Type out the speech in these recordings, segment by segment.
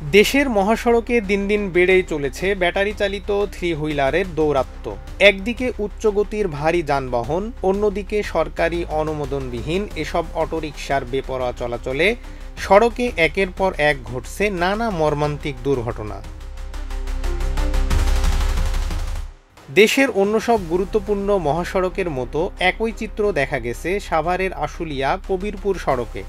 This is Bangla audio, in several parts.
দেশের মহাসড়কে দিন দিন বেড়েই চলেছে ব্যাটারি চালিত থ্রি হুইলারের দৌরাত্ম্য। একদিকে উচ্চগতির ভারী যানবাহন, অন্যদিকে সরকারি অনুমোদনবিহীন এসব অটোরিকশার বেপরোয়া চলাচলে সড়কে একের পর এক ঘটছে নানা মর্মান্তিক দুর্ঘটনা। দেশের অন্য সব গুরুত্বপূর্ণ মহাসড়কের মতো একই চিত্র দেখা গেছে সাভারের আশুলিয়া কবিরপুর সড়কে।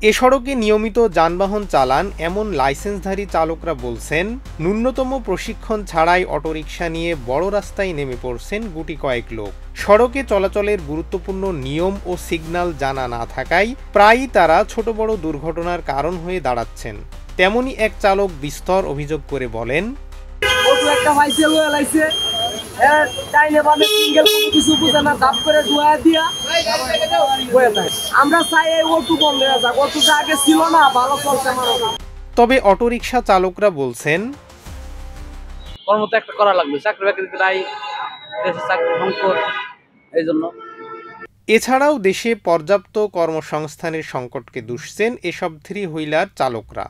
এ সড়কে নিয়মিত যানবাহন চালান এমন লাইসেন্সধারী চালকরা বলছেন, ন্যূনতম প্রশিক্ষণ ছাড়াই অটোরিকশা নিয়ে বড় রাস্তায় নেমে পড়ছেন গুটি কয়েক লোক। সড়কে চলাচলের গুরুত্বপূর্ণ নিয়ম ও সিগন্যাল জানা না থাকায় প্রায়ই তারা ছোট বড় দুর্ঘটনার কারণ হয়ে দাঁড়াচ্ছেন। তেমনি এক চালক বিস্তর অভিযোগ করে বলেন, তবে অটোরিকশা চালকরা বলছেন, এছাড়াও দেশে পর্যাপ্ত কর্মসংস্থানের সংকটকে দুষছেন এসব থ্রি হুইলার চালকরা।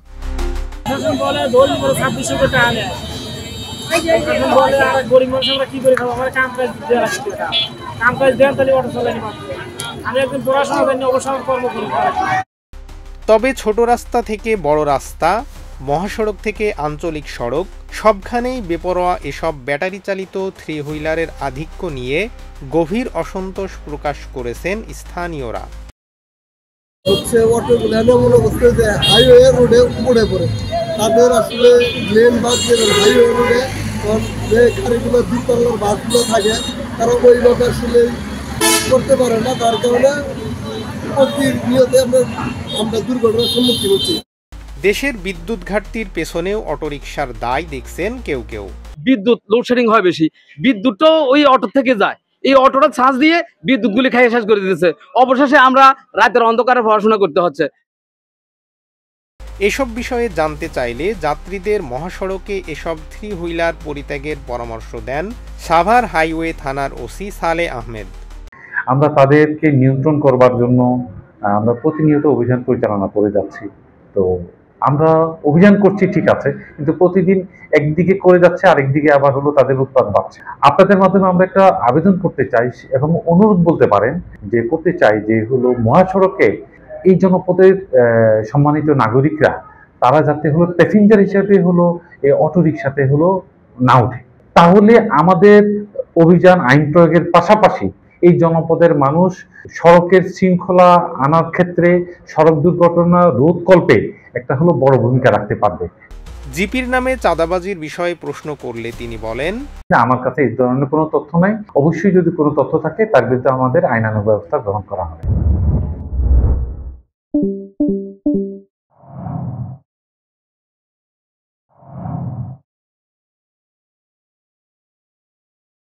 তবে ছোট রাস্তা থেকে বড় রাস্তা, মহাসড়ক থেকে আঞ্চলিক সড়ক, সবখানেই বেপরোয়া এসব ব্যাটারি চালিত থ্রি হুইলারের আধিক্য নিয়ে গভীর অসন্তোষ প্রকাশ করেছেন স্থানীয়রা। হাইওয়ে রোডে পড়ে পড়ে তাদের আসলে লেন বাদ দিয়ে হাইওয়ে রোডে যে গাড়িগুলো দ্বিতলার বাসগুলো থাকে তারা ওইভাবে আসলে করতে পারে না, তার কারণে প্রতিনিয়ত আমরা দুর্ঘটনার সম্মুখীন হচ্ছি। দেশের বিদ্যুৎ ঘাটতির পেছনেও অটোরিকশার দায় দেখছেন কেউ কেউ। বিদ্যুৎ লোডশেডিং হয় বেশি, বিদ্যুৎটাও ওই অটো থেকে যায়, এই অটোটা চার্জ দিয়ে বিদ্যুৎ গুলি খাইয়ে শেষ করে দিতেছে। অবশেষে আমরা রাতের অন্ধকারে পড়াশোনা করতে হচ্ছে। এসব বিষয়ে জানতে চাইলে যাত্রীদের মহাসড়কে এসব থ্রি হুইলার পরিত্যাগের পরামর্শ দেন সাভার হাইওয়ে থানার ওসি সালেহ আহমেদ। আমরা তাদেরকে নিয়ন্ত্রণ করবার জন্য আমরা প্রতিনিয়ত অভিযান পরিচালনা করে যাচ্ছি। তো আমরা অভিযান করছি ঠিক আছে, কিন্তু প্রতিদিন একদিকে করে যাচ্ছে, আরেকদিকে আবার হলো তাদের উৎপাদ বাড়ছে। আপনাদের মাধ্যমে আমরা একটা আবেদন করতে চাই এবং অনুরোধ বলতে পারেন যে করতে চাই যে হলো মহাসড়কে এই জনপদের সম্মানিত নাগরিকরা তারা যাতে হলো প্যাসেঞ্জার হিসেবে হলো এই অটোরিকশাতে হলো না ওঠে। তাহলে আমাদের অভিযান আইন প্রয়োগের পাশাপাশি এই জনপদের মানুষ সড়কের শৃঙ্খলা আনার ক্ষেত্রে সড়ক দুর্ঘটনা রোধকল্পে একটা হলো বড় ভূমিকা রাখতে পারবে। জিপির নামে চাঁদাবাজির বিষয়ে প্রশ্ন করলে তিনি বলেন, আমার কাছে এই ধরনের কোনো তথ্য নাই, অবশ্যই যদি কোনো তথ্য থাকে তার বিরুদ্ধে আমাদের আইনানুগ ব্যবস্থা গ্রহণ করা হবে।